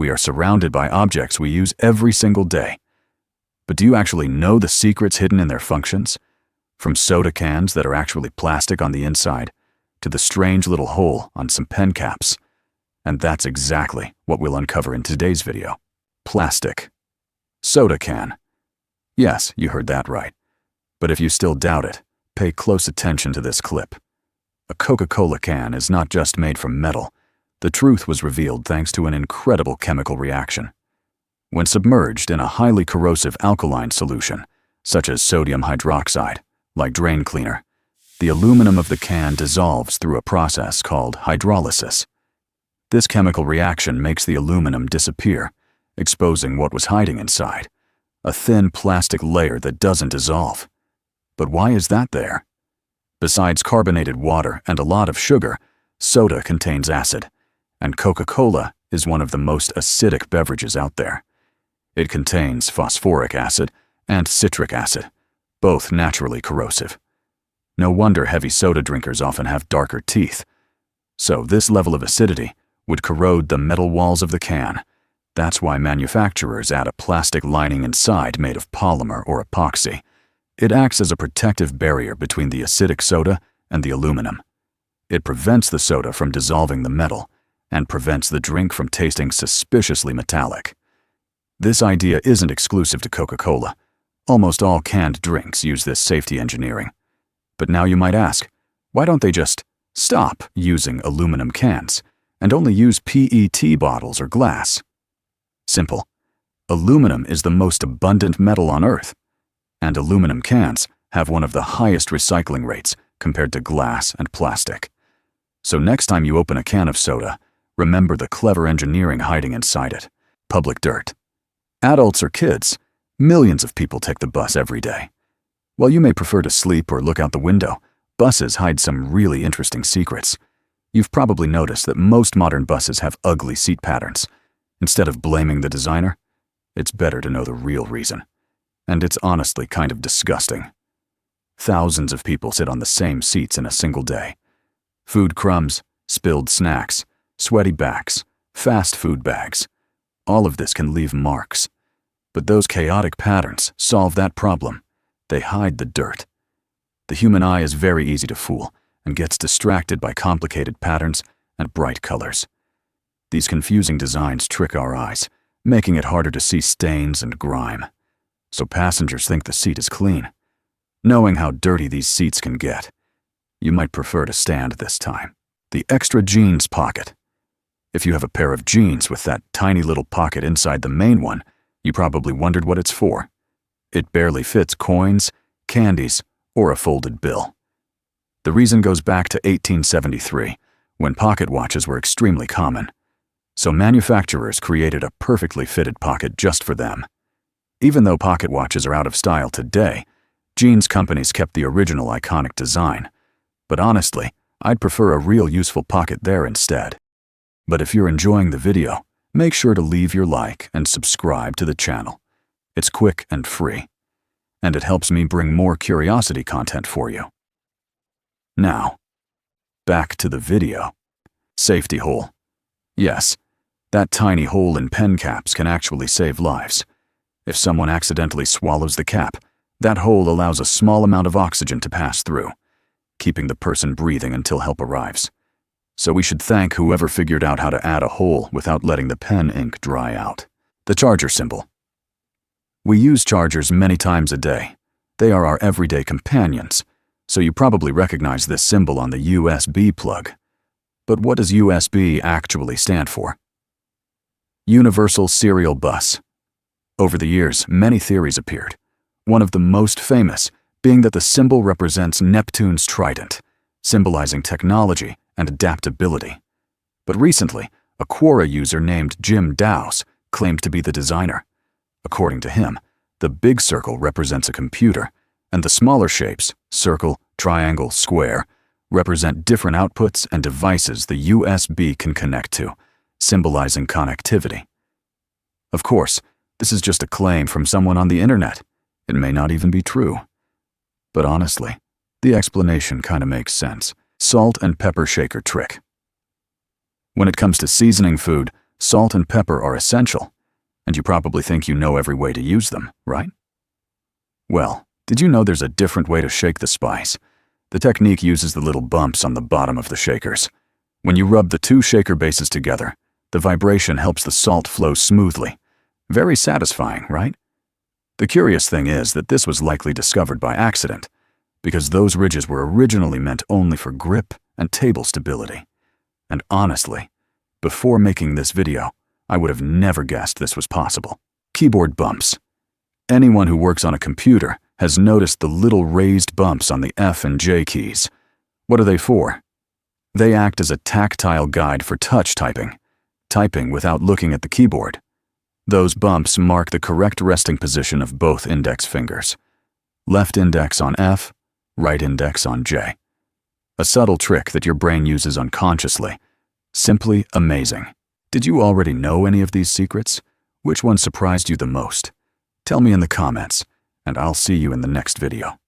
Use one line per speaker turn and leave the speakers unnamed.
We are surrounded by objects we use every single day. But do you actually know the secrets hidden in their functions? From soda cans that are actually plastic on the inside, to the strange little hole on some pen caps. And that's exactly what we'll uncover in today's video. Plastic. Soda can. Yes, you heard that right. But if you still doubt it, pay close attention to this clip. A Coca-Cola can is not just made from metal. The truth was revealed thanks to an incredible chemical reaction. When submerged in a highly corrosive alkaline solution, such as sodium hydroxide, like drain cleaner, the aluminum of the can dissolves through a process called hydrolysis. This chemical reaction makes the aluminum disappear, exposing what was hiding inside, a thin plastic layer that doesn't dissolve. But why is that there? Besides carbonated water and a lot of sugar, soda contains acid, and Coca-Cola is one of the most acidic beverages out there. It contains phosphoric acid and citric acid, both naturally corrosive. No wonder heavy soda drinkers often have darker teeth. So this level of acidity would corrode the metal walls of the can. That's why manufacturers add a plastic lining inside made of polymer or epoxy. It acts as a protective barrier between the acidic soda and the aluminum. It prevents the soda from dissolving the metal and prevents the drink from tasting suspiciously metallic. This idea isn't exclusive to Coca-Cola. Almost all canned drinks use this safety engineering. But now you might ask, why don't they just stop using aluminum cans and only use PET bottles or glass? Simple. Aluminum is the most abundant metal on Earth, and aluminum cans have one of the highest recycling rates compared to glass and plastic. So next time you open a can of soda, remember the clever engineering hiding inside it. Public dirt. Adults or kids, millions of people take the bus every day. While you may prefer to sleep or look out the window, buses hide some really interesting secrets. You've probably noticed that most modern buses have ugly seat patterns. Instead of blaming the designer, it's better to know the real reason. And it's honestly kind of disgusting. Thousands of people sit on the same seats in a single day. Food crumbs, spilled snacks, sweaty backs, fast food bags. All of this can leave marks. But those chaotic patterns solve that problem. They hide the dirt. The human eye is very easy to fool and gets distracted by complicated patterns and bright colors. These confusing designs trick our eyes, making it harder to see stains and grime. So passengers think the seat is clean. Knowing how dirty these seats can get, you might prefer to stand this time. The extra jeans pocket. If you have a pair of jeans with that tiny little pocket inside the main one, you probably wondered what it's for. It barely fits coins, candies, or a folded bill. The reason goes back to 1873, when pocket watches were extremely common. So manufacturers created a perfectly fitted pocket just for them. Even though pocket watches are out of style today, jeans companies kept the original iconic design. But honestly, I'd prefer a real useful pocket there instead. But if you're enjoying the video, make sure to leave your like and subscribe to the channel. It's quick and free, and it helps me bring more curiosity content for you. Now, back to the video. Safety hole. Yes, that tiny hole in pen caps can actually save lives. If someone accidentally swallows the cap, that hole allows a small amount of oxygen to pass through, keeping the person breathing until help arrives. So we should thank whoever figured out how to add a hole without letting the pen ink dry out. The charger symbol. We use chargers many times a day. They are our everyday companions, so you probably recognize this symbol on the USB plug. But what does USB actually stand for? Universal Serial Bus. Over the years, many theories appeared. One of the most famous being that the symbol represents Neptune's trident, symbolizing technology and adaptability. But recently, a Quora user named Jim Dowse claimed to be the designer. According to him, the big circle represents a computer, and the smaller shapes, circle, triangle, square, represent different outputs and devices the USB can connect to, symbolizing connectivity. Of course, this is just a claim from someone on the internet. It may not even be true. But honestly, the explanation kind of makes sense. Salt and pepper shaker trick. When it comes to seasoning food, Salt and pepper are essential, and you probably think you know every way to use them, right? Well, did you know there's a different way to shake the spice? The technique uses the little bumps on the bottom of the shakers. When you rub the two shaker bases together, the vibration helps the salt flow smoothly. Very satisfying, right? The curious thing is that this was likely discovered by accident, because those ridges were originally meant only for grip and table stability. And honestly, before making this video, I would have never guessed this was possible. Keyboard bumps. Anyone who works on a computer has noticed the little raised bumps on the F and J keys. What are they for? They act as a tactile guide for touch typing without looking at the keyboard. Those bumps mark the correct resting position of both index fingers. Left index on F, right index on J. A subtle trick that your brain uses unconsciously. Simply amazing. Did you already know any of these secrets? Which one surprised you the most? Tell me in the comments, and I'll see you in the next video.